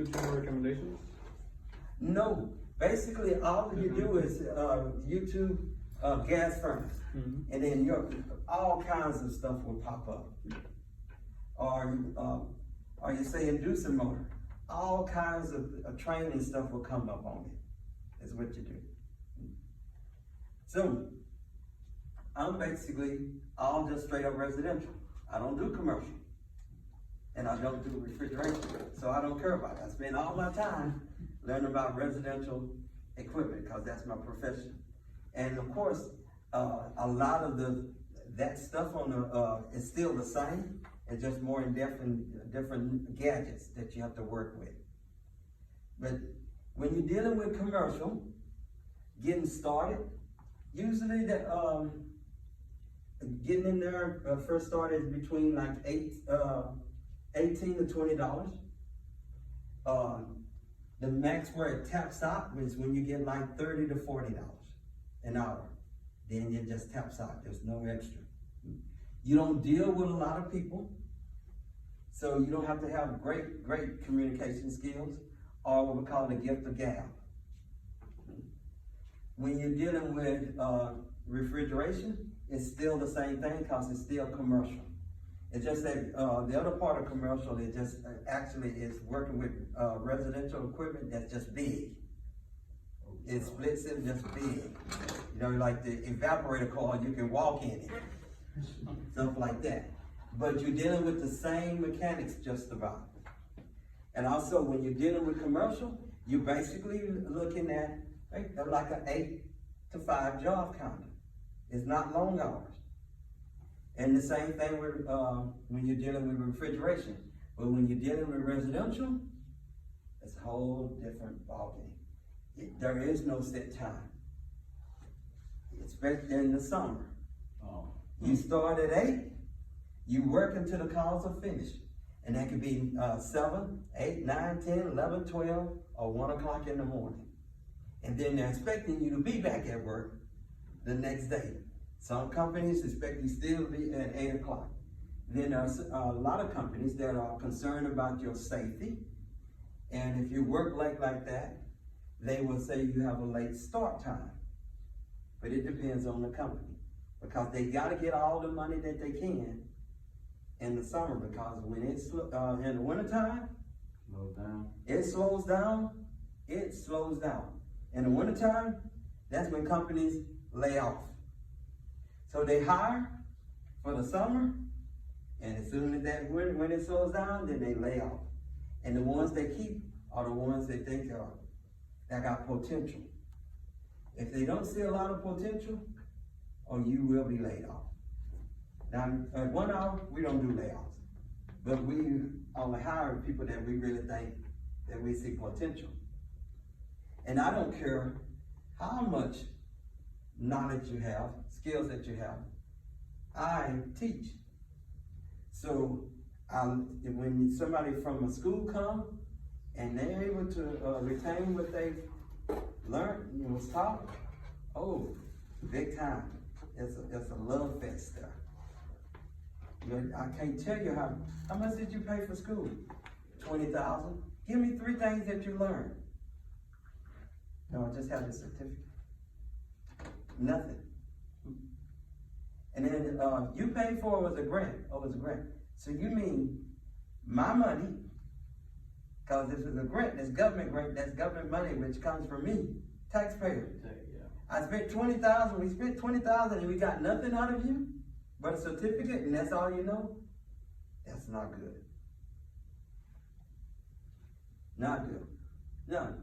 Consumer recommendations? No, basically all you do is YouTube gas furnace, and then all kinds of stuff will pop up. Or you say inducer motor, all kinds of training stuff will come up on it. Is what you do. So I'm basically all just straight up residential. I don't do commercial, and I don't do refrigeration, so I don't care about it. I spend all my time learning about residential equipment because that's my profession. And of course, a lot of that stuff on the is still the same. It's just more in different gadgets that you have to work with. But when you're dealing with commercial, getting started, usually getting in there first started is between like $18 to $20. The max where it taps out is when you get like $30 to $40 an hour. Then it just taps out. There's no extra. You don't deal with a lot of people, so you don't have to have great communication skills, or what we call the gift of gab. When you're dealing with refrigeration, it's still the same thing because it's still commercial. It's just that the other part of commercial is just actually is working with residential equipment that's just big. It splits it just big. You know, like the evaporator coil, you can walk in it. Stuff like that. But you're dealing with the same mechanics just about. And also when you're dealing with commercial, you're basically looking at like an 8 to 5 job counter. It's not long hours. And the same thing with when you're dealing with refrigeration. But when you're dealing with residential, it's a whole different ballgame. There is no set time, especially in the summer. You start at 8, you work until the calls are finished. And that could be 7, 8, 9, 10, 11, 12, or 1 o'clock in the morning. And then they're expecting you to be back at work the next day. Some companies expect you still to be at 8 o'clock. Then there's a lot of companies that are concerned about your safety. And if you work late like that, they will say you have a late start time. But it depends on the company, because they got to get all the money that they can in the summer, because when it's in the wintertime, it slows down. It slows down. In the wintertime, that's when companies lay off. So they hire for the summer, and as soon as when it slows down, then they lay off. And the ones they keep are the ones they think that got potential. If they don't see a lot of potential, you will be laid off. Now, at 1 hour, we don't do layoffs, but we only hire people that we really think that we see potential. And I don't care how much knowledge you have, skills that you have, I teach. So when somebody from a school comes and they're able to retain what they've learned and was taught, big time. It's a love fest there. I can't tell you how much did you pay for school? $20,000. Give me 3 things that you learned. No, I just have the certificate. Nothing. And then you paid for it was a grant. Oh, it was a grant. So you mean my money, because this is a grant, that's government grant, that's government money, which comes from me, taxpayer. I spent $20,000, we spent $20,000 and we got nothing out of you but a certificate, and that's all you know? That's not good. Not good. No.